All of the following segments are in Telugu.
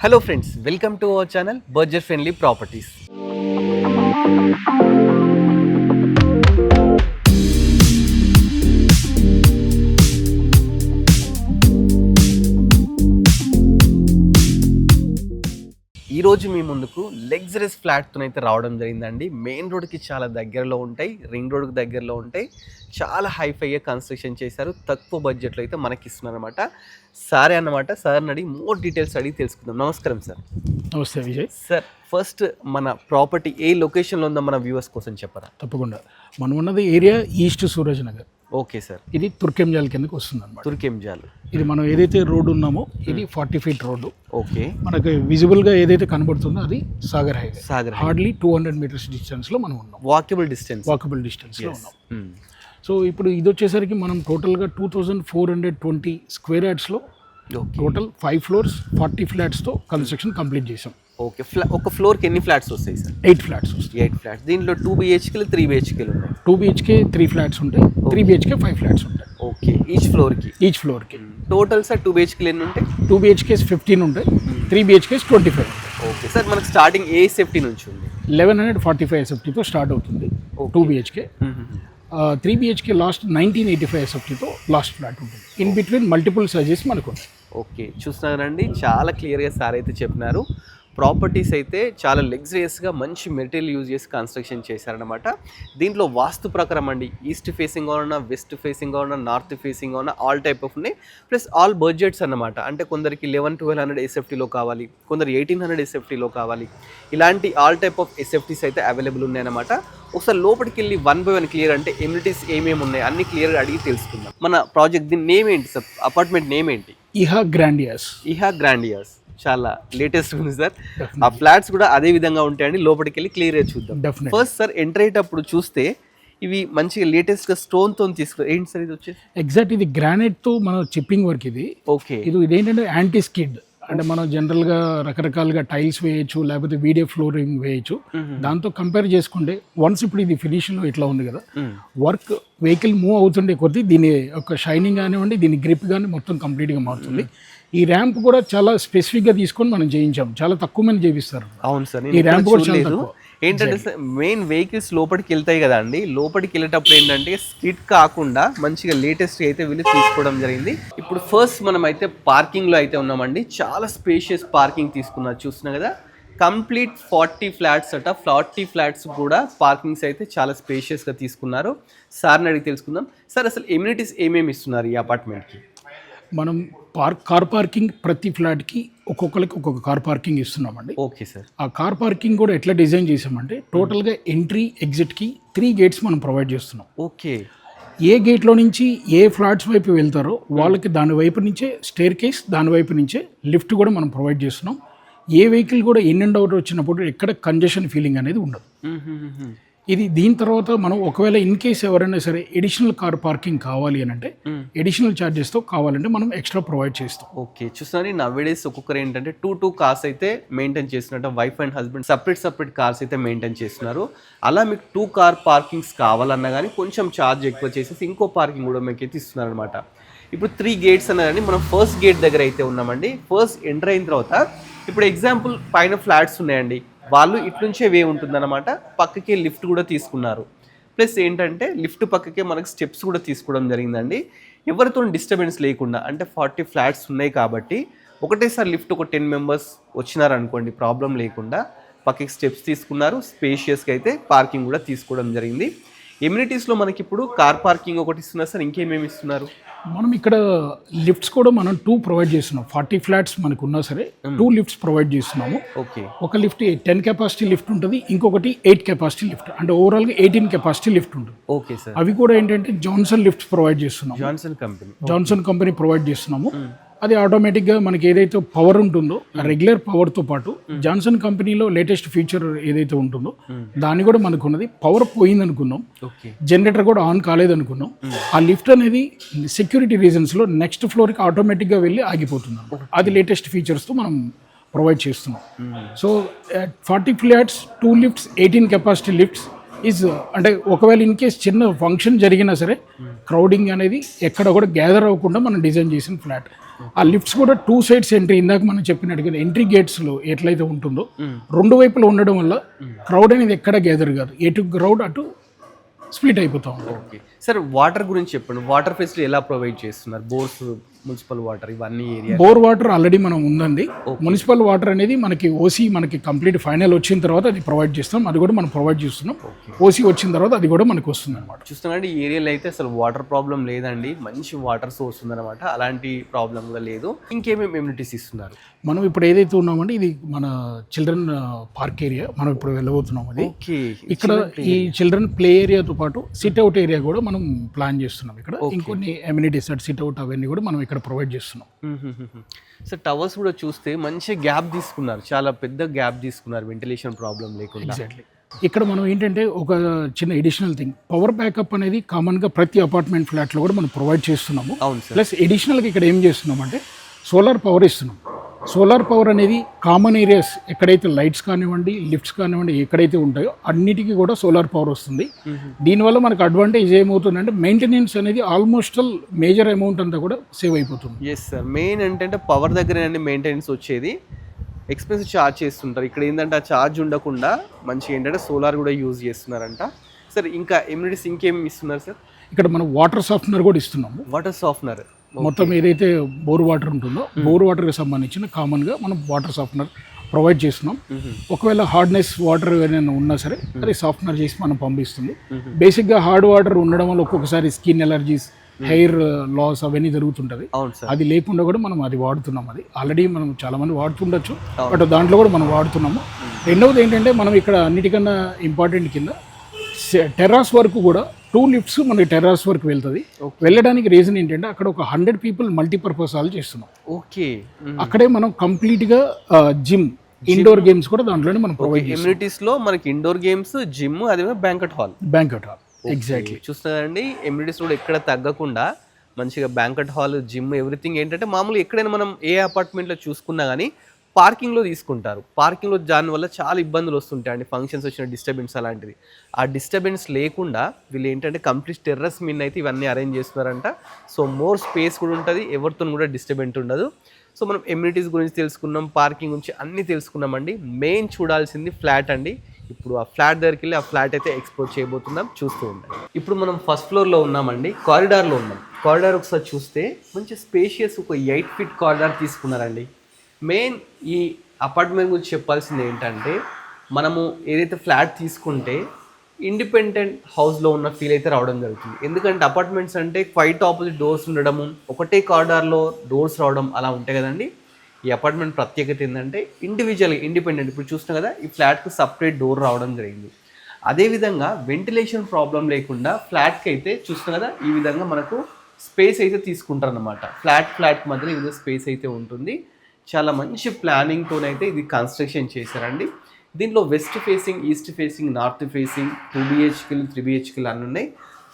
Hello friends, welcome to our channel Budget Friendly Properties. ఈ రోజు మీ ముందుకు లగ్జరీస్ ఫ్లాట్తోనైతే రావడం జరిగిందండి. మెయిన్ రోడ్కి చాలా దగ్గరలో ఉంటాయి, రింగ్ రోడ్కి దగ్గరలో ఉంటాయి. చాలా హైఫైగా కన్స్ట్రక్షన్ చేశారు, తక్కువ బడ్జెట్లో అయితే మనకి ఇస్తున్నారు అనమాట. సారే అన్నమాట, సార్ని అడిగి మోర్ డీటెయిల్స్ అడిగి తెలుసుకుందాం. నమస్కారం సార్. నమస్తే విజయ్. సార్, ఫస్ట్ మన ప్రాపర్టీ ఏ లొకేషన్లో ఉందో మన వ్యూవర్స్ కోసం చెప్పరా? తప్పకుండా. మనం ఉన్నది area east Suraj Nagar. Okay sir. ఇది తుర్కెంజాల్ కిందకి వస్తుంది అనమాట. తుర్కెంజాల్. ఇది మనం ఏదైతే రోడ్డు ఉన్నామో ఇది 40 ఫీట్ రోడ్డు. ఓకే. మనకి విజిబుల్గా ఏదైతే కనబడుతుందో అది Sagar highway. Sagar hardly 200 metres డిస్టెన్స్లో మనం ఉన్నాం. వాకబుల్ డిస్టెన్స్లో ఉన్నాం. సో ఇప్పుడు ఇది వచ్చేసరికి మనం టోటల్గా 2420 స్క్వేర్ యార్డ్స్లో టోటల్ 5 ఫ్లోర్స్ 40 ఫ్లాట్స్తో కన్స్ట్రక్షన్ కంప్లీట్ చేసాం. ఓకే. ఒక ఫ్లోర్కి ఎన్ని ఫ్లాట్స్ వస్తాయి సార్? 8 ఫ్లాట్స్ వస్తాయి. 8 ఫ్లాట్స్. దీంట్లో 2 BHK 3 BHK ఉన్నాయి. 2 BHK 3 ఫ్లాట్స్ ఉంటాయి, 3 BHK 5 ఫ్లాట్స్ ఉంటాయి. ఓకే. ఈచ్ ఫ్లోర్కి టోటల్ సార్ 2 BHK ఎన్ని ఉంటాయి? 2 BHKs 15 ఉంటాయి, 3 BHKs 25 ఉంటాయి. Okay sir. మనకు స్టార్టింగ్ ఏ సేఫ్టీ నుంచి ఉంది? 1145 SFTతో స్టార్ట్ అవుతుంది 2 BHK. 3 BHK లాస్ట్ 1985 SFTతో లాస్ట్ ఫ్లాట్ ఉంటుంది. ఇన్ బిట్వీన్ మల్టిపుల్ సైజెస్ మనకు ఉంటాయి. ఓకే, చూస్తున్నారండి, చాలా క్లియర్గా సార్ అయితే చెప్పినారు. ప్రాపర్టీస్ అయితే చాలా లగ్జరియస్గా మంచి మెటీరియల్ యూజ్ చేసి కన్స్ట్రక్షన్ చేశారనమాట. దీంట్లో వాస్తు ప్రకారం అండి, ఈస్ట్ ఫేసింగ్ ఉన్నా, వెస్ట్ ఫేసింగ్ ఉన్నా, నార్త్ ఫేసింగ్ ఉన్నా, ఆల్ టైప్ ఆఫ్ ఉన్నాయి. ప్లస్ ఆల్ బడ్జెట్స్ అన్నమాట. అంటే కొందరికి 1100-1200 SFTలో కావాలి, కొందరు 1800 SFTలో కావాలి. ఇలాంటి ఆల్ టైప్ ఆఫ్ SFTs అయితే అవైలబుల్ ఉన్నాయన్నమాట. ఒకసారి లోపలికి వెళ్ళి 1 by 1 క్లియర్ అంటే ఎమ్యూనిటీస్ ఏమేమి ఉన్నాయి అన్ని క్లియర్గా అడిగి తెలుసుకుందాం. మన ప్రాజెక్ట్ దీని నేమ్ ఏంటి సార్? అపార్ట్మెంట్ నేమ్ ఏంటి? ఇహా గ్రాండియాస్. చాలా లేటెస్ట్ ఉంది సార్. ఆ ఫ్లాట్స్ కూడా అదే విధంగా ఉంటాయండి. లోపలికి వెళ్ళి క్లియర్గా చూద్దాం. ఫస్ట్ సార్, ఎంటర్ అయ్యేటప్పుడు చూస్తే ఇవి మంచిగా లేటెస్ట్గా స్టోన్తో తీసుకున్నారు. ఏంటి సార్ ఇది వచ్చేసి? ఎగ్జాక్ట్ ఇది గ్రానైట్తో మన చిప్పింగ్ వర్క్ ఇది. ఓకే. ఇదేంటంటే యాంటీ స్కిడ్. అంటే మనం జనరల్గా రకరకాలుగా టైల్స్ వేయచ్చు, లేకపోతే వీడియో ఫ్లోరింగ్ వేయచ్చు. దాంతో కంపేర్ చేసుకుంటే వన్స్ ఇప్పుడు ఇది ఫినిషింగ్లో ఇట్లా ఉంది కదా, వర్క్ వెహికల్ మూవ్ అవుతుండే కొద్దీ దీని ఒక షైనింగ్ కానివ్వండి, దీని గ్రిప్ కానీ మొత్తం కంప్లీట్గా మారుతుంది. ఈ ర్యాంప్ కూడా చాలా స్పెసిఫిక్గా తీసుకొని మనం చేయించాం. చాలా తక్కువ మంది చేపిస్తారు. అవును సార్. ఈ ర్యాంప్ కూడా చాలా తక్కువ. ఏంటంటే సార్, మెయిన్ వెహికల్స్ లోపలికి వెళ్తాయి కదా అండి, లోపలికి వెళ్ళేటప్పుడు ఏంటంటే స్కిడ్ కాకుండా మంచిగా లేటెస్ట్ అయితే వీళ్ళు తీసుకోవడం జరిగింది. ఇప్పుడు ఫస్ట్ మనం అయితే పార్కింగ్లో అయితే ఉన్నామండి. చాలా స్పేషియస్ పార్కింగ్ తీసుకున్నారు, చూస్తున్నా కదా. కంప్లీట్ 40 ఫ్లాట్స్ అట. 40 ఫ్లాట్స్ కూడా పార్కింగ్స్ అయితే చాలా స్పేషియస్గా తీసుకున్నారు. సార్ని అడిగి తెలుసుకుందాం. సార్, అసలు ఎమ్యూనిటీస్ ఏమేమి ఇస్తున్నారు ఈ అపార్ట్మెంట్కి? మనం కార్ పార్కింగ్ ప్రతి ఫ్లాట్కి ఒక్కొక్కరికి ఒక్కొక్క కార్ పార్కింగ్ ఇస్తున్నామండి. Okay sir. ఆ కార్ పార్కింగ్ కూడా ఎట్లా డిజైన్ చేసామంటే టోటల్గా ఎంట్రీ ఎగ్జిట్కి 3 గేట్స్ మనం ప్రొవైడ్ చేస్తున్నాం. ఓకే. ఏ గేట్లో నుంచి ఏ ఫ్లాట్స్ వైపు వెళ్తారో వాళ్ళకి దాని వైపు నుంచే స్టేర్ కేస్, దాని వైపు నుంచే లిఫ్ట్ కూడా మనం ప్రొవైడ్ చేస్తున్నాం. ఏ వెహికల్ కూడా ఇన్ అండ్ అవుట్ వచ్చినప్పుడు ఎక్కడ కంజెషన్ ఫీలింగ్ అనేది ఉండదు. ఇది దీని తర్వాత మనం ఒకవేళ ఇన్ కేస్ ఎవరైనా సరే ఎడిషనల్ కార్ పార్కింగ్ కావాలి అని అంటే ఎడిషనల్ ఛార్జెస్తో కావాలంటే మనం ఎక్స్ట్రా ప్రొవైడ్ చేస్తాం. ఓకే, చూస్తాను. నవ్వేడేస్ ఒక్కొక్కరు ఏంటంటే 2 కార్స్ అయితే మెయింటైన్ చేస్తున్నట్టు, wife and husband separate cars అయితే మెయింటైన్ చేస్తున్నారు. అలా మీకు 2 కార్ పార్కింగ్స్ కావాలన్నా కానీ కొంచెం ఛార్జ్ ఎక్కువ చేసేసి ఇంకో పార్కింగ్ కూడా మీకు అయితే ఇస్తున్నారు అనమాట. ఇప్పుడు 3 గేట్స్ అన్నారని మనం ఫస్ట్ గేట్ దగ్గర అయితే ఉన్నామండి. ఫస్ట్ ఎంటర్ అయిన తర్వాత ఇప్పుడు ఎగ్జాంపుల్ పైన ఫ్లాట్స్ ఉన్నాయండి, వాళ్ళు ఇట్లుంచే వే ఉంటుందన్నమాట. పక్కకే లిఫ్ట్ కూడా తీసుకున్నారు. ప్లస్ ఏంటంటే లిఫ్ట్ పక్కకే మనకు స్టెప్స్ కూడా తీసుకోవడం జరిగిందండి. ఎవరితో డిస్టర్బెన్స్ లేకుండా, అంటే 40 ఫ్లాట్స్ ఉన్నాయి కాబట్టి ఒకటేసారి లిఫ్ట్ ఒక 10 మెంబర్స్ వచ్చినారనుకోండి, ప్రాబ్లం లేకుండా పక్కకి స్టెప్స్ తీసుకున్నారు. స్పేషియస్గా అయితే పార్కింగ్ కూడా తీసుకోవడం జరిగింది. ఎమ్యూనిటీస్లో మనకి ఇప్పుడు కార్ పార్కింగ్ ఒకటి ఇస్తున్నారు సార్, ఇంకేమేమి ఇస్తున్నారు? మనం ఇక్కడ లిఫ్ట్స్ కూడా మనం 2 ప్రొవైడ్ చేస్తున్నాం. 40 ఫ్లాట్స్ మనకు ఉన్నా సరే 2 లిఫ్ట్స్ ప్రొవైడ్ చేస్తున్నాము. ఓకే. ఒక లిఫ్ట్ 10 కెపాసిటీ లిఫ్ట్ ఉంటుంది, ఇంకొకటి 8 కెపాసిటీ లిఫ్ట్, అంటే ఓవరాల్గా 18 కెపాసిటీ లిఫ్ట్ ఉంటుంది. Okay sir. అవి కూడా ఏంటంటే జాన్సన్ లిఫ్ట్స్ ప్రొవైడ్ చేస్తున్నాము. జాన్సన్ కంపెనీ ప్రొవైడ్ చేస్తున్నాము. అది ఆటోమేటిక్గా మనకి ఏదైతే పవర్ ఉంటుందో రెగ్యులర్ పవర్తో పాటు జాన్సన్ కంపెనీలో లేటెస్ట్ ఫీచర్ ఏదైతే ఉంటుందో దాన్ని కూడా మనకు ఉన్నది. పవర్ పోయింది అనుకున్నాం, జనరేటర్ కూడా ఆన్ కాలేదు అనుకున్నాం, ఆ లిఫ్ట్ అనేది సెక్యూరిటీ రీజన్స్లో నెక్స్ట్ ఫ్లోర్కి ఆటోమేటిక్గా వెళ్ళి ఆగిపోతుంది. అది లేటెస్ట్ ఫీచర్స్తో మనం ప్రొవైడ్ చేస్తున్నాం. So 40 flats 2 lifts 18 capacity lifts is అంటే ఒకవేళ ఇన్ కేస్ చిన్న ఫంక్షన్ జరిగినా సరే క్రౌడింగ్ అనేది ఎక్కడ కూడా గ్యాదర్ అవ్వకుండా మనం డిజైన్ చేసిన ఫ్లాట్. ఆ లిఫ్ట్స్ కూడా 2 సైడ్స్ ఎంట్రీ, ఇందాక మనం చెప్పినట్టుగా ఎంట్రీ గేట్స్లో ఎట్లయితే ఉంటుందో 2 వైపులు ఉండడం వల్ల క్రౌడ్ అనేది ఎక్కడ గ్యాదర్ కాదు, ఎటు క్రౌడ్ అటు స్ప్లిట్ అయిపోతా ఉంది. ఓకే సార్, వాటర్ గురించి చెప్పండి. వాటర్ ఫెసిలిటీ ఎలా ప్రొవైడ్ చేస్తున్నారు? బోర్స్, మున్సిపల్ వాటర్, ఇవన్నీ ఏరియా. బోర్ వాటర్ ఆల్రెడీ మనం ఉందండి. మున్సిపల్ వాటర్ అనేది మనకి ఓసీ మనకి కంప్లీట్ ఫైనల్ వచ్చిన తర్వాత అది ప్రొవైడ్ చేస్తాం, అది కూడా మనం ప్రొవైడ్ చేస్తున్నాం. ఓసీ వచ్చిన తర్వాత అది కూడా మనకు వస్తుంది అనమాట. చూస్తున్నాండి ఈ ఏరియాలో అయితే అసలు వాటర్ ప్రాబ్లం లేదండి, మంచి వాటర్ సోర్స్ ఉందన్నమాట, అలాంటి ప్రాబ్లం కూడా లేదు. ఇంకేమేమి ఎమ్యూనిటీస్ ఇస్తున్నారు? మనం ఇప్పుడు ఏదైతే ఉన్నామంటే ఇది మన చిల్డ్రన్ పార్క్ ఏరియా మనం ఇప్పుడు వెళ్ళబోతున్నాం. అది ఇక్కడ ఈ చిల్డ్రన్ ప్లే ఏరియాతో పాటు సిట్ అవుట్ ఏరియా కూడా మనం ప్లాన్ చేస్తున్నాం. ఇక్కడ ఇంకొన్ని ఎమ్యూనిటీస్ సిట్ అవుట్ అవన్నీ కూడా మనం ఇక్కడ ప్రొవైడ్ చేస్తున్నాం. సార్ టవర్స్ కూడా చూస్తే మంచి గ్యాప్ తీసుకున్నారు, చాలా పెద్ద గ్యాప్ తీసుకున్నారు, వెంటిలేషన్ ప్రాబ్లం లేకుండా. ఎగ్జాక్ట్లీ. ఇక్కడ మనం ఏంటంటే ఒక చిన్న ఎడిషనల్ థింగ్, పవర్ బ్యాకప్ అనేది కామన్గా ప్రతి అపార్ట్మెంట్ ఫ్లాట్లో కూడా మనం ప్రొవైడ్ చేస్తున్నాము. అవును సార్. ప్లస్ ఎడిషనల్గా ఇక్కడ ఏం చేస్తున్నాం అంటే సోలార్ పవర్ ఇస్తున్నాం. సోలార్ పవర్ అనేది కామన్ ఏరియాస్ ఎక్కడైతే లైట్స్ కానివ్వండి, లిఫ్ట్స్ కానివ్వండి, ఎక్కడైతే ఉంటాయో అన్నిటికీ కూడా సోలార్ పవర్ వస్తుంది. దీనివల్ల మనకు అడ్వాంటేజ్ ఏమవుతుందంటే మెయింటెనెన్స్ అనేది ఆల్మోస్ట్ మేజర్ అమౌంట్ అంతా కూడా సేవ్ అయిపోతుంది. ఎస్ సార్, మెయిన్ ఏంటంటే పవర్ దగ్గర మెయింటెనెన్స్ వచ్చేది, ఎక్స్పెన్సివ్ ఛార్జ్ చేస్తుంటారు. ఇక్కడ ఏంటంటే ఆ ఛార్జ్ ఉండకుండా మంచిగా ఏంటంటే సోలార్ కూడా యూజ్ చేస్తున్నారంట. సార్ ఇంకా ఎమ్యూనిటీస్ ఇంకేమి ఇస్తున్నారు సార్? ఇక్కడ మనం వాటర్ సాఫ్ట్నర్ కూడా ఇస్తున్నాము. వాటర్ సాఫ్ట్నర్ మొత్తం ఏదైతే బోర్ వాటర్ ఉంటుందో బోర్ వాటర్కి సంబంధించిన కామన్గా మనం వాటర్ సాఫ్ట్నర్ ప్రొవైడ్ చేస్తున్నాం. ఒకవేళ హార్డ్నెస్ వాటర్ ఏదైనా ఉన్నా సరే అది సాఫ్ట్నర్ చేసి మనం పంపిస్తుంది. బేసిక్గా హార్డ్ వాటర్ ఉండడం వల్ల ఒక్కొక్కసారి స్కిన్ ఎలర్జీస్, హెయిర్ లాస్ అవన్నీ జరుగుతుంటుంది. అది లేకుండా కూడా మనం అది వాడుతున్నాం. అది ఆల్రెడీ మనం చాలా మంది వాడుతుండొచ్చు, బట్ దాంట్లో కూడా మనం వాడుతున్నాము. రెండవది ఏంటంటే మనం ఇక్కడ అన్నిటికన్నా ఇంపార్టెంట్ కింద టెర్రాస్ వరకు కూడా 2 లిఫ్ట్స్ మనకి టెర్రాస్ వరకు వెళ్తుంది. వెళ్ళడానికి రీజన్ ఏంటంటే అక్కడ ఒక 100 పీపుల్ మల్టీపర్పస్ హాల్ చేస్తున్నాం. ఓకే. అక్కడే మనం కంప్లీట్గా జిమ్, ఇండోర్ గేమ్స్ కూడా దాంట్లోనే మనం ప్రొవైడ్ చేస్తాం. ఎమ్యూనిటీస్ లో మనకి ఇండోర్ గేమ్స్, జిమ్, అదే బ్యాంకెట్ హాల్. ఎగ్జాక్ట్లీ. చూస్తారండి ఎమ్యూనిటీస్ కూడా ఎక్కడ తగ్గకుండా మంచిగా బ్యాంకెట్ హాల్, జిమ్, ఎవ్రీథింగ్ ఏంటంటే మామూలుగా ఎక్కడైనా మనం ఏ అపార్ట్మెంట్లో చూసుకున్నా కానీ పార్కింగ్లో తీసుకుంటారు. పార్కింగ్లో దానివల్ల చాలా ఇబ్బందులు వస్తుంటాయండి, ఫంక్షన్స్ వచ్చిన డిస్టర్బెన్స్ అలాంటిది. ఆ డిస్టర్బెన్స్ లేకుండా వీళ్ళు ఏంటంటే కంప్లీట్ టెర్రస్ మీద అయితే ఇవన్నీ అరేంజ్ చేస్తున్నారంట. సో మోర్ స్పేస్ కూడా ఉంటుంది, ఎవరితో కూడా డిస్టర్బెంట్ ఉండదు. సో మనం ఎమ్యూనిటీస్ గురించి తెలుసుకున్నాం, పార్కింగ్ గురించి అన్నీ తెలుసుకున్నామండి. మెయిన్ చూడాల్సింది ఫ్లాట్ అండి. ఇప్పుడు ఆ ఫ్లాట్ దగ్గరికి వెళ్ళి ఆ ఫ్లాట్ అయితే ఎక్స్ప్లోర్ చేయబోతున్నాం, చూస్తూ ఉంటాం. ఇప్పుడు మనం ఫస్ట్ ఫ్లోర్లో ఉన్నామండి, కారిడార్లో ఉన్నాం. కారిడార్ ఒకసారి చూస్తే మంచి స్పేషియస్ ఒక 8 feet కారిడార్ తీసుకున్నారండి. మెయిన్ ఈ అపార్ట్మెంట్ గురించి చెప్పాల్సింది ఏంటంటే మనము ఏదైతే ఫ్లాట్ తీసుకుంటే ఇండిపెండెంట్ హౌస్లో ఉన్న ఫీల్ అయితే రావడం జరుగుతుంది. ఎందుకంటే అపార్ట్మెంట్స్ అంటే క్వైట్ ఆపోజిట్ డోర్స్ ఉండడము, ఒకటే కారిడార్లో డోర్స్ రావడం అలా ఉంటాయి కదండి. ఈ అపార్ట్మెంట్ ప్రత్యేకత ఏంటంటే ఇండివిజువల్ ఇండిపెండెంట్. ఇప్పుడు చూస్తున్నాం కదా ఈ ఫ్లాట్కి సపరేట్ డోర్ రావడం జరిగింది. అదేవిధంగా వెంటిలేషన్ ప్రాబ్లం లేకుండా ఫ్లాట్కి అయితే చూస్తున్నాం కదా ఈ విధంగా మనకు స్పేస్ అయితే తీసుకుంటారు అన్నమాట. ఫ్లాట్ మధ్యలో ఈ విధంగా స్పేస్ అయితే ఉంటుంది. చాలా మంచి ప్లానింగ్తోనైతే ఇది కన్స్ట్రక్షన్ చేశారండి. దీంట్లో west facing, east facing, north facing, 2 BHKలు 3 BHKలు అన్నీ ఉన్నాయి.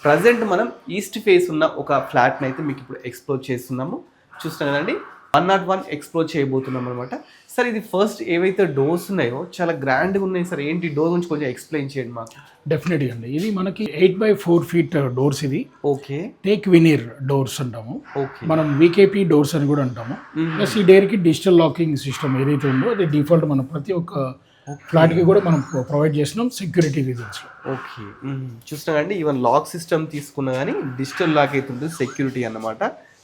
ప్రజెంట్ మనం ఈస్ట్ ఫేస్ ఉన్న ఒక ఫ్లాట్ని అయితే మీకు ఇప్పుడు ఎక్స్ప్లోర్ చేస్తున్నాము. చూస్తున్నాం కదండి 101 ఎక్స్ప్లోర్ చేయబోతున్నాం అనమాట. సార్ ఇది ఫస్ట్ ఏవైతే డోర్స్ ఉన్నాయో చాలా గ్రాండ్గా ఉన్నాయి సార్, ఏంటి డోర్ గురించి కొంచెం ఎక్స్ప్లెయిన్ చేయండి మాకు. డెఫినెట్గా అండి. ఇది మనకి 8x4 feet డోర్స్. ఇది ఓకే, టేక్ వినీర్ డోర్స్ అంటాము. మనం VKP డోర్స్ అని కూడా అంటాము. ప్లస్ ఈ డోర్కి డిజిటల్ లాకింగ్ సిస్టమ్ ఏదైతే ఉందో అది డిఫాల్ట్ మనం ప్రతి ఒక్క ఫ్లాట్కి కూడా మనం ప్రొవైడ్ చేస్తున్నాం సెక్యూరిటీ రీజన్స్లో. ఓకే, చూసినా కానీ ఈవెన్ లాక్ సిస్టమ్ తీసుకున్నా కానీ డిజిటల్ లాక్ అయితే ఉంటుంది, సెక్యూరిటీ అన్నమాట.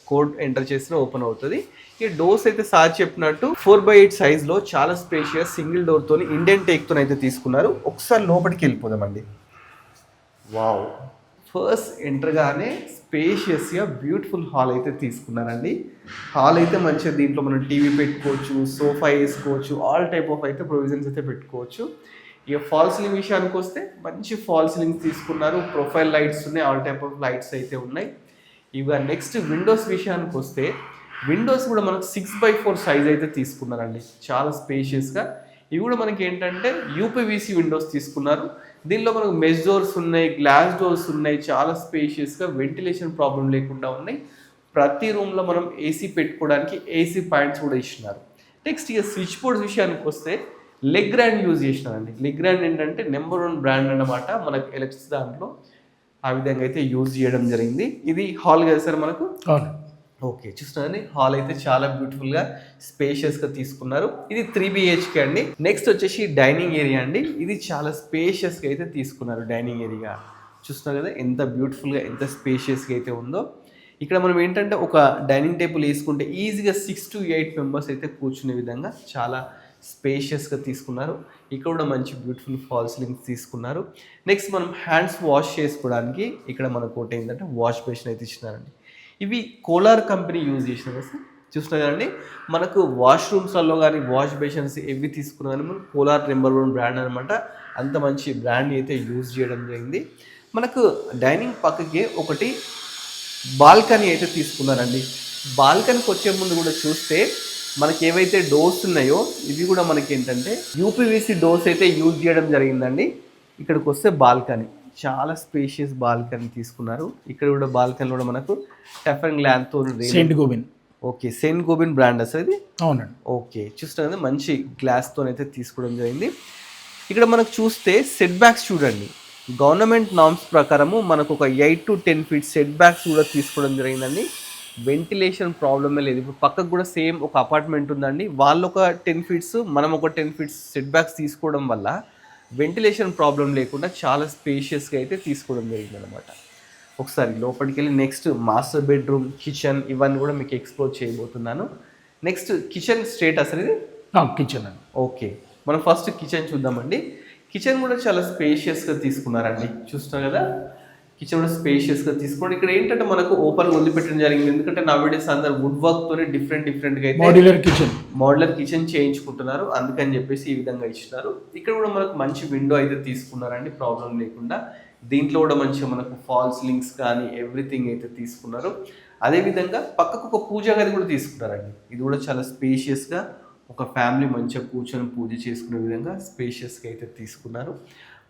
కోడ్ ఎంటర్ చేసినా ఓపెన్ అవుతుంది. ఈ డోర్స్ అయితే సార్ చెప్పినట్టు 4x8 సైజ్లో చాలా స్పేషియస్ సింగిల్ డోర్తో ఇండియన్ టేక్తో అయితే తీసుకున్నారు. ఒకసారి లోపలికి వెళ్ళిపోదామండి. వావ్, ఫస్ట్ ఎంటర్గానే స్పేషియస్గా బ్యూటిఫుల్ హాల్ అయితే తీసుకున్నారండి. హాల్ అయితే మంచిగా, దీంట్లో మనం టీవీ పెట్టుకోవచ్చు, సోఫా వేసుకోవచ్చు, ఆల్ టైప్ ఆఫ్ అయితే ప్రొవిజన్స్ అయితే పెట్టుకోవచ్చు. ఇక ఫాల్ సీలింగ్ విషయానికి వస్తే మంచి ఫాల్ సీలింగ్స్ తీసుకున్నారు, ప్రొఫైల్ లైట్స్ ఉన్నాయి, ఆల్ టైప్ ఆఫ్ లైట్స్ అయితే ఉన్నాయి. ఇక నెక్స్ట్ విండోస్ విషయానికి వస్తే విండోస్ కూడా మనకు 6x4 సైజ్ అయితే తీసుకున్నారండి, చాలా స్పేషియస్గా. ఇవి కూడా మనకి ఏంటంటే UPVC విండోస్ తీసుకున్నారు. దీనిలో మనకు మెష్ డోర్స్ ఉన్నాయి, గ్లాస్ డోర్స్ ఉన్నాయి, చాలా స్పేషియస్గా, వెంటిలేషన్ ప్రాబ్లం లేకుండా ఉన్నాయి. ప్రతి రూమ్లో మనం AC పెట్టుకోవడానికి AC పాయింట్స్ కూడా ఇచ్చినారు. నెక్స్ట్ ఇక స్విచ్ బోర్డ్స్ విషయానికి వస్తే లెగ్రాండ్ యూజ్ చేసినారండి. లెగ్రాండ్ ఏంటంటే నెంబర్ 1 బ్రాండ్ అన్నమాట మనకు ఎలక్ట్రిక్స్ దాంట్లో. ఆ విధంగా అయితే యూజ్ చేయడం జరిగింది. ఇది హాల్ కదా సార్ మనకు. ఓకే, చూస్తున్నారని హాల్ అయితే చాలా బ్యూటిఫుల్గా స్పేషియస్గా తీసుకున్నారు. ఇది 3 BHK అండి. నెక్స్ట్ వచ్చేసి డైనింగ్ ఏరియా అండి. ఇది చాలా స్పేషియస్గా అయితే తీసుకున్నారు డైనింగ్ ఏరియా. చూస్తున్నారు కదా ఎంత బ్యూటిఫుల్గా ఎంత స్పేషియస్గా అయితే ఉందో. ఇక్కడ మనం ఏంటంటే ఒక డైనింగ్ టేబుల్ వేసుకుంటే ఈజీగా 6 to 8 మెంబర్స్ అయితే కూర్చునే విధంగా చాలా స్పేషియస్గా తీసుకున్నారు. ఇక్కడ కూడా మంచి బ్యూటిఫుల్ ఫాల్ సీలింగ్స్ తీసుకున్నారు. నెక్స్ట్ మనం హ్యాండ్స్ వాష్ చేసుకోవడానికి ఇక్కడ మనకు ఒకటి ఏంటంటే వాష్ బేసిన్ అయితే ఇచ్చినారండి. ఇవి కోలార్ కంపెనీ యూజ్ చేసిన కదా సార్, చూస్తున్నా కదండి మనకు వాష్రూమ్స్లలో కానీ వాష్ బేషన్స్ ఎవి తీసుకున్నా కానీ మనం కోలార్ నెంబర్ 1 బ్రాండ్ అనమాట. అంత మంచి బ్రాండ్ అయితే యూజ్ చేయడం జరిగింది. మనకు డైనింగ్ పక్కకి ఒకటి బాల్కనీ అయితే తీసుకున్నారండి. బాల్కనీకి వచ్చే ముందు కూడా చూస్తే మనకి ఏవైతే డోర్స్ ఉన్నాయో ఇవి కూడా మనకి ఏంటంటే యూపీవీసీ డోర్స్ అయితే యూజ్ చేయడం జరిగిందండి. ఇక్కడికి వస్తే బాల్కనీ చాలా స్పేషియస్ బాల్కనీ తీసుకున్నారు. ఇక్కడ కూడా బాల్కనీ కూడా మనకు టఫ్ అండ్ గ్లాన్తో Saint Gobain. Okay, Saint Gobain brand అసలు ఇది. అవునండి. ఓకే, చూస్తున్నా కదా మంచి గ్లాస్తో అయితే తీసుకోవడం జరిగింది. ఇక్కడ మనకు చూస్తే సెట్ బ్యాక్స్ చూడండి, గవర్నమెంట్ నామ్స్ ప్రకారము మనకు ఒక 8 to 10 feet సెట్ బ్యాక్స్ కూడా తీసుకోవడం జరిగిందండి. వెంటిలేషన్ ప్రాబ్లమే లేదు. ఇప్పుడు పక్కకు కూడా సేమ్ ఒక అపార్ట్మెంట్ ఉందండి, వాళ్ళు ఒక 10 feet మనం ఒక 10 feet సెట్ బ్యాక్స్ తీసుకోవడం వల్ల వెంటిలేషన్ ప్రాబ్లం లేకుండా చాలా స్పేషియస్గా అయితే తీసుకోవడం జరిగింది అనమాట. ఒకసారి లోపలికి వెళ్ళి నెక్స్ట్ మాస్టర్ బెడ్రూమ్, కిచెన్ ఇవన్నీ కూడా మీకు ఎక్స్ప్లోర్ చేయబోతున్నాను. నెక్స్ట్ కిచెన్ స్టేటస్ అనేది కిచెన్ అండి. ఓకే, మనం ఫస్ట్ కిచెన్ చూద్దామండి. కిచెన్ కూడా చాలా స్పేషియస్గా తీసుకున్నారండి. చూస్తున్నారు కదా కిచెన్ కూడా స్పేషియస్గా తీసుకోండి. ఇక్కడ ఏంటంటే మనకు ఓపెన్ వదిలిపెట్టడం జరిగింది, ఎందుకంటే నవేడేస్ అందరు వుడ్ వర్క్తోనే డిఫరెంట్గా అయితే మోడ్యులర్ కిచెన్ చేయించుకుంటున్నారు. అందుకని చెప్పేసి ఈ విధంగా ఇచ్చినారు. ఇక్కడ కూడా మనకు మంచి విండో అయితే తీసుకున్నారండి, ప్రాబ్లం లేకుండా. దీంట్లో కూడా మంచిగా మనకు ఫాల్ సీలింగ్స్ కానీ ఎవ్రీథింగ్ అయితే తీసుకున్నారు. అదేవిధంగా పక్కకు ఒక పూజా గది కూడా తీసుకున్నారండి. ఇది కూడా చాలా స్పేషియస్గా ఒక ఫ్యామిలీ మంచిగా కూర్చొని పూజ చేసుకునే విధంగా స్పేషియస్గా అయితే తీసుకున్నారు.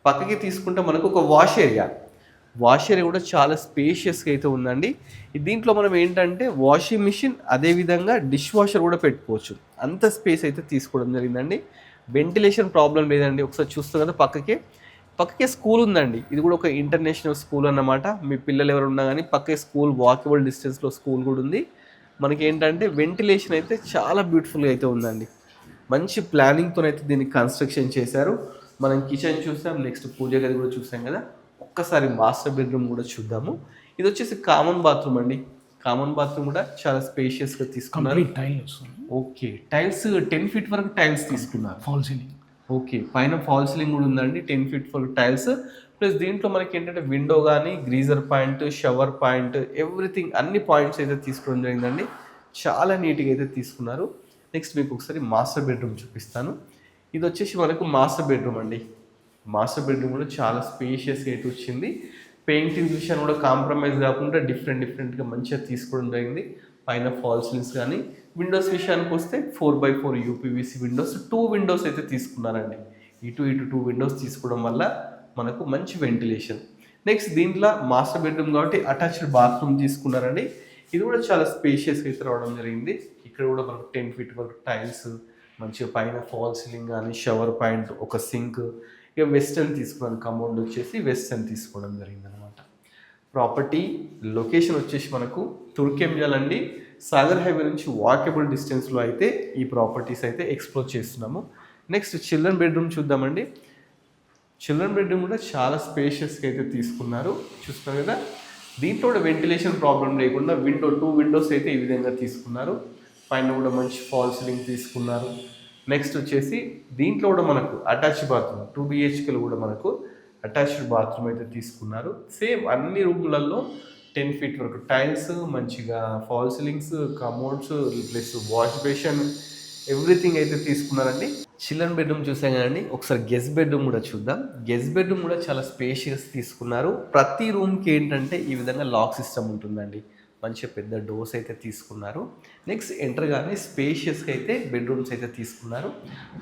పక్కకి తీసుకుంటే మనకు ఒక వాష్ ఏరియా కూడా చాలా స్పేషియస్గా అయితే ఉందండి. దీంట్లో మనం ఏంటంటే వాషింగ్ మిషన్ అదేవిధంగా డిష్ వాషర్ కూడా పెట్టుకోవచ్చు, అంత స్పేస్ అయితే తీసుకోవడం జరిగిందండి. వెంటిలేషన్ ప్రాబ్లం లేదండి. ఒకసారి చూస్తాం కదా పక్కకే స్కూల్ ఉందండి. ఇది కూడా ఒక ఇంటర్నేషనల్ స్కూల్ అన్నమాట. మీ పిల్లలు ఎవరు ఉన్నా కానీ పక్కకే స్కూల్ వాకబుల్ డిస్టెన్స్లో స్కూల్ కూడా ఉంది. మనకి ఏంటంటే వెంటిలేషన్ అయితే చాలా బ్యూటిఫుల్గా అయితే ఉందండి. మంచి ప్లానింగ్తో అయితే దీన్ని కన్స్ట్రక్షన్ చేశారు. మనం కిచెన్ చూసాం, నెక్స్ట్ పూజ గది కూడా చూసాం కదా. ఒక్కసారి మాస్టర్ బెడ్రూమ్ కూడా చూద్దాము. ఇది వచ్చేసి కామన్ బాత్రూమ్ అండి. కామన్ బాత్రూమ్ కూడా చాలా స్పేషియస్గా తీసుకున్నారు. ఓకే, టైల్స్ 10 feet వరకు టైల్స్ తీసుకున్నారు. Fall ceiling. ఓకే, పైన ఫాల్ సీలింగ్ కూడా ఉందండి. 10 feet వరకు టైల్స్ ప్లస్ దీంట్లో మనకి ఏంటంటే విండో కానీ greaser point, shower point, everything అన్ని పాయింట్స్ అయితే తీసుకోవడం జరిగిందండి. చాలా నీట్గా అయితే తీసుకున్నారు. నెక్స్ట్ మీకు ఒకసారి మాస్టర్ బెడ్రూమ్ చూపిస్తాను. ఇది వచ్చేసి మనకు మాస్టర్ బెడ్రూమ్ అండి. మాస్టర్ బెడ్రూమ్ కూడా చాలా స్పేషియస్గా అయితే వచ్చింది. పెయింటింగ్ విషయాన్ని కూడా కాంప్రమైజ్ కాకుండా డిఫరెంట్గా మంచిగా తీసుకోవడం జరిగింది. పైన ఫాల్ సీలింగ్స్ కానీ విండోస్ విషయానికి వస్తే 4x4 యూపీవీసీ విండోస్, 2 విండోస్ అయితే తీసుకున్నారండి. ఇటు 2 విండోస్ తీసుకోవడం వల్ల మనకు మంచి వెంటిలేషన్. నెక్స్ట్ దీంట్లో మాస్టర్ బెడ్రూమ్ కాబట్టి అటాచ్డ్ బాత్రూమ్ తీసుకున్నారండి. ఇది కూడా చాలా స్పేషియస్గా అయితే రావడం జరిగింది. ఇక్కడ కూడా మనకు 10 feet వరకు టైల్స్, మంచిగా పైన ఫాల్ సీలింగ్ కానీ షవర్ పాయింట్, ఒక సింక్. ఇక వెస్టర్న్ తీసుకున్నాను, కమౌండ్ వచ్చేసి వెస్టర్న్ తీసుకోవడం జరిగింది అనమాట. ప్రాపర్టీ లొకేషన్ వచ్చేసి మనకు తుర్కెంజల్ అండి. సాగర్ హైవే నుంచి వాకబుల్ డిస్టెన్స్లో అయితే ఈ ప్రాపర్టీస్ అయితే ఎక్స్ప్లోర్ చేస్తున్నాము. నెక్స్ట్ చిల్డ్రన్ బెడ్రూమ్ చూద్దామండి. చిల్డ్రన్ బెడ్రూమ్ కూడా చాలా స్పేషియస్గా అయితే తీసుకున్నారు. చూస్తున్నారు కదా, దీంట్లో కూడా వెంటిలేషన్ ప్రాబ్లం లేకుండా 2 విండోస్ అయితే ఈ విధంగా తీసుకున్నారు. పైన కూడా మంచి ఫాల్ సీలింగ్ తీసుకున్నారు. నెక్స్ట్ వచ్చేసి దీంట్లో కూడా మనకు అటాచ్డ్ బాత్రూమ్ 2 BHKలో కూడా మనకు అటాచ్డ్ బాత్రూమ్ అయితే తీసుకున్నారు. సేమ్ అన్ని రూమ్లలో 10 feet వరకు టైల్స్, మంచిగా fall ceilings, commodes plus wash basin everything అయితే తీసుకున్నారండి. చిల్డ్రన్ బెడ్రూమ్ చూసాం కదండి. ఒకసారి గెస్ట్ బెడ్రూమ్ కూడా చూద్దాం. గెస్ట్ బెడ్రూమ్ కూడా చాలా స్పేషియస్ తీసుకున్నారు. ప్రతి రూమ్కి ఏంటంటే ఈ విధంగా లాక్ సిస్టమ్ ఉంటుందండి. మంచిగా పెద్ద డోర్స్ అయితే తీసుకున్నారు. నెక్స్ట్ ఎంటర్ కానీ స్పేషియస్గా అయితే బెడ్రూమ్స్ అయితే తీసుకున్నారు.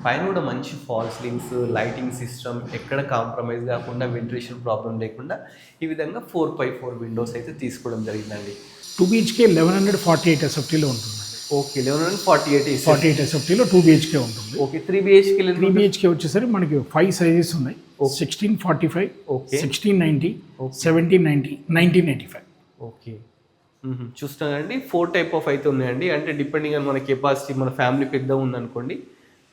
పైన కూడా మంచి ఫాల్ సీలింగ్స్, లైటింగ్ సిస్టమ్, ఎక్కడ కాంప్రమైజ్ కాకుండా వెంటిలేషన్ ప్రాబ్లం లేకుండా ఈ విధంగా 4x4 విండోస్ అయితే తీసుకోవడం జరిగిందండి. 2 BHK 1148 SFTలో ఉంటుంది. ఓకే, 1148 SFTలో 2 BHK ఉంటుంది. ఓకే, 3 BHK వచ్చేసరికి మనకి 5 సైజెస్ ఉన్నాయి. 1645, 1690, 1790, 1985. ఓకే, చూస్తున్నానండి 4 టైప్ ఆఫ్ అయితే ఉన్నాయండి. అంటే డిపెండింగ్ ఆన్ మన కెపాసిటీ, మన ఫ్యామిలీ పెద్ద ఉందనుకోండి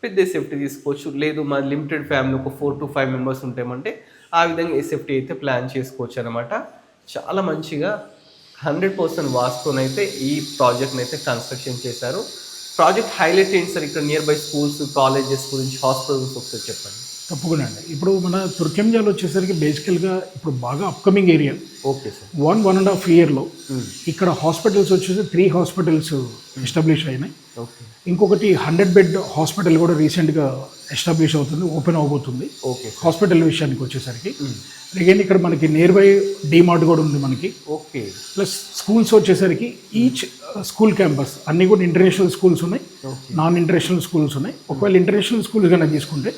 పెద్ద ఎస్ఎఫ్టీ తీసుకోవచ్చు. లేదు మన లిమిటెడ్ ఫ్యామిలీ ఒక 4 to 5 మెంబర్స్ ఉంటామంటే ఆ విధంగా ఎస్ఎఫ్టీ అయితే ప్లాన్ చేసుకోవచ్చు అనమాట. చాలా మంచిగా 100% వాస్తోనైతే ఈ ప్రాజెక్ట్ని అయితే కన్స్ట్రక్షన్ చేశారు. ప్రాజెక్ట్ హైలైట్ ఏంటి సార్? ఇక్కడ నియర్ బై స్కూల్స్, కాలేజెస్ గురించి, హాస్పిటల్స్ ఒకసారి చెప్పండి. తప్పకుండా అండి. ఇప్పుడు మన తుర్కెంజాలో వచ్చేసరికి బేసికల్గా ఇప్పుడు బాగా అప్కమింగ్ ఏరియా. Okay sir. 1.5 ఇయర్లో ఇక్కడ హాస్పిటల్స్ వచ్చేసి 3 హాస్పిటల్స్ ఎస్టాబ్లిష్ అయినాయి. ఓకే. ఇంకొకటి 100 బెడ్ హాస్పిటల్ కూడా రీసెంట్గా ఎస్టాబ్లిష్ అవుతుంది, ఓపెన్ అవబోతుంది. ఓకే. హాస్పిటల్ విషయానికి వచ్చేసరికి అగైన్ ఇక్కడ మనకి నియర్ బై డీమార్ట్ కూడా ఉంది మనకి. ఓకే. ప్లస్ స్కూల్స్ వచ్చేసరికి ఈచ్ స్కూల్ క్యాంపస్ అన్నీ కూడా ఇంటర్నేషనల్ స్కూల్స్ ఉన్నాయి, నాన్ ఇంటర్నేషనల్ స్కూల్స్ ఉన్నాయి. ఒకవేళ ఇంటర్నేషనల్ స్కూల్స్ కన్నా తీసుకుంటే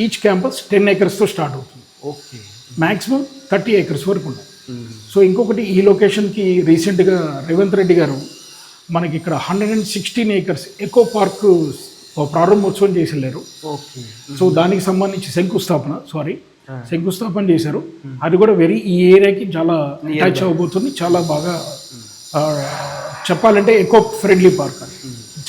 ఈచ్ క్యాంపస్ 10 acres స్టార్ట్ అవుతుంది. ఓకే. మ్యాక్సిమం 30 acres వరకు ఉన్నాయి. సో ఇంకొకటి ఈ లొకేషన్కి రీసెంట్గా రేవంత్ రెడ్డి గారు మనకి ఇక్కడ 116 acres ఎకో పార్క్ ప్రారంభోత్సవం చేసి వెళ్ళారు. ఓకే. సో దానికి సంబంధించి శంకుస్థాపన చేశారు. అది కూడా ఈ ఏరియాకి చాలా అటాచ్ అవబోతుంది. చాలా బాగా చెప్పాలంటే ఎకో ఫ్రెండ్లీ పార్క్ అని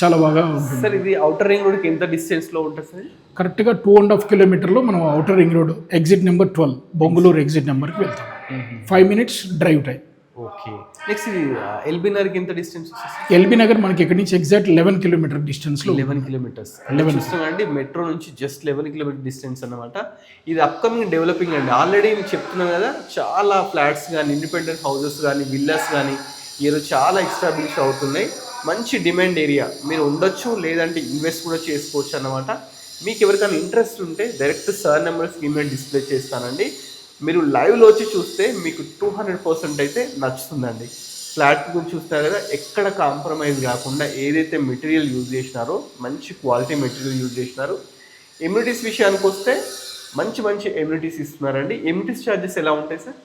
చాలా బాగా ఉంటుంది. సార్ ఇది అవుటర్ రింగ్ రోడ్కి ఎంత డిస్టెన్స్లో ఉంటుంది సార్? కరెక్ట్గా 2.5 kilometers మనం outer ring road exit number 12 Bonguluru exit నెంబర్కి వెళ్తాం. 5 minutes drive time. Okay. Next ఇది ఎల్బీ నగర్కి ఎంత డిస్టెన్స్ వస్తుంది? ఎల్బీ నగర్ మనకి ఇక్కడ నుంచి ఎగ్జాక్ట్ 11 kilometers డిస్టెన్స్లో. 11 kilometers చూస్తామండి. మెట్రో నుంచి జస్ట్ 11 kilometers డిస్టెన్స్ అనమాట. ఇది అప్కమింగ్ డెవలపింగ్ అండి. ఆల్రెడీ నేను చెప్తున్నాను కదా, చాలా ఫ్లాట్స్ కానీ, ఇండిపెండెంట్ హౌసెస్ కానీ, విల్లాస్ కానీ ఈరోజు చాలా ఎస్టాబ్లిష్ అవుతున్నాయి. మంచి డిమాండ్ ఏరియా. మీరు ఉండొచ్చు, లేదంటే ఇన్వెస్ట్ కూడా చేసుకోవచ్చు అన్నమాట. మీకు ఎవరికైనా ఇంట్రెస్ట్ ఉంటే డైరెక్ట్ సార్ నెంబర్ స్క్రీన్ మీద డిస్ప్లే చేస్తానండి. మీరు లైవ్లో వచ్చి చూస్తే మీకు 200% అయితే నచ్చుతుందండి. ఫ్లాట్ గురించి చూస్తారు కదా, ఎక్కడ కాంప్రమైజ్ కాకుండా ఏదైతే మెటీరియల్ యూజ్ చేసినారో మంచి క్వాలిటీ మెటీరియల్ యూజ్ చేసినారు. ఎమ్యూనిటీస్ విషయానికి వస్తే మంచి మంచి ఎమ్యూనిటీస్ ఇస్తున్నారండి. ఎమ్యూనిటీస్ ఛార్జెస్ ఎలా ఉంటాయి సార్?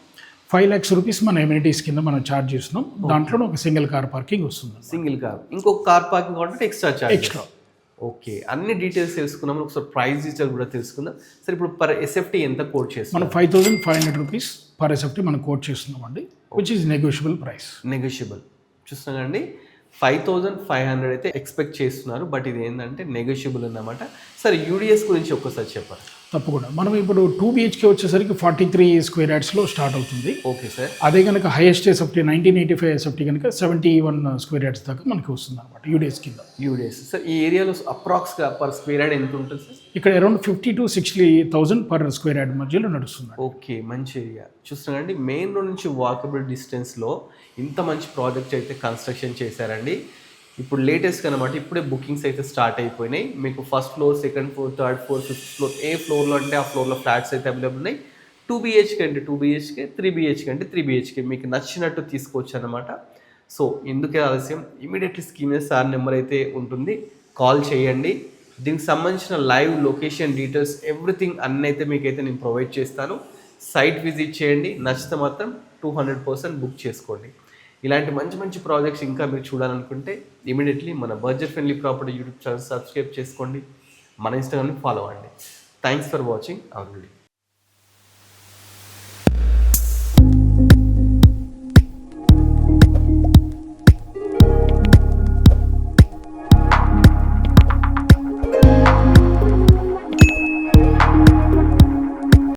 5 lakhs rupees మన ఎమ్యూనిటీస్ కింద మనం ఛార్జ్ చేస్తున్నాం. దాంట్లో ఒక సింగిల్ కార్ పార్కింగ్ వస్తుంది. సింగిల్ కార్, ఇంకొక కార్ పార్కింగ్ అంటే ఎక్స్ట్రా ఛార్జ్. ఓకే. అన్ని డీటెయిల్స్ తెలుసుకున్నాం. ఒకసారి ప్రైస్ డీటెయిల్ కూడా తెలుసుకుందాం. సరే ఇప్పుడు పర్ ఎస్ఎఫ్టీ ఎంత కోట్ చేస్తాం? మనం 5,500 rupees పర్ ఎస్ఎఫ్టీ మనం కోట్ చేస్తున్నాం అండి, which is negotiable price. Negotiable చూస్తున్నాండి. 5,500 అయితే ఎక్స్పెక్ట్ చేస్తున్నారు, బట్ ఇది ఏంటంటే నెగోషియబుల్ అన్నమాట. సరే యూడిఎస్ గురించి ఒక్కసారి చెప్పారు. తప్పకుండా. మనం ఇప్పుడు 2 BHK వచ్చేసరికి 43 square yardsలో స్టార్ట్ అవుతుంది. Okay sir. అదే కనుక హైయెస్ట్ ఎస్ఎఫ్టీ 1985 ఎస్ఎఫ్టీ కనుక 71 square yards దాకా మనకి వస్తుంది అనమాట యూడిఎస్ కింద. యూడిఎస్ సార్ ఈ ఏరియాలో అప్రాక్స్గా పర్ స్క్వేర్ యార్డ్ ఎంత ఉంటుంది సార్? ఇక్కడ around 50,000 to 60,000 per square yard మధ్యలో నడుస్తుంది. ఓకే. మంచి ఏరియా చూస్తున్నాండి. మెయిన్ రోడ్ నుంచి వాకబుల్ డిస్టెన్స్లో ఇంత మంచి ప్రాజెక్ట్ అయితే కన్స్ట్రక్షన్ చేశారండి. ఇప్పుడు లేటెస్ట్ అనమాట. ఇప్పుడే బుకింగ్స్ అయితే స్టార్ట్ అయిపోయినాయి. మీకు first floor, second floor, third floor, 5th floor ఏ ఫ్లోర్లో అంటే ఆ ఫ్లోర్లో ఫ్లాట్స్ అయితే అవైలబుల్ ఉన్నాయి. 2 BHK అంటే 2 BHK, 3 BHK అంటే 3 BHK మీకు నచ్చినట్టు తీసుకోవచ్చు అనమాట. సో ఎందుకే ఆలస్యం, ఇమీడియట్లీ స్కీమ్ సార్ నెంబర్ అయితే ఉంటుంది, కాల్ చేయండి. దీనికి సంబంధించిన లైవ్ లొకేషన్ డీటెయిల్స్ ఎవ్రీథింగ్ అన్నీ అయితే మీకైతే నేను ప్రొవైడ్ చేస్తాను. సైట్ విజిట్ చేయండి, నచ్చితే మాత్రం 200% బుక్ చేసుకోండి. ఇలాంటి మంచి మంచి ప్రాజెక్ట్స్ ఇంకా మీరు చూడాలనుకుంటే ఇమీడియట్లీ మన budget friendly property YouTube channel subscribe చేసుకోండి, మన ఇన్స్టాగ్రామ్ని ఫాలో అవ్వండి. Thanks for watching our video.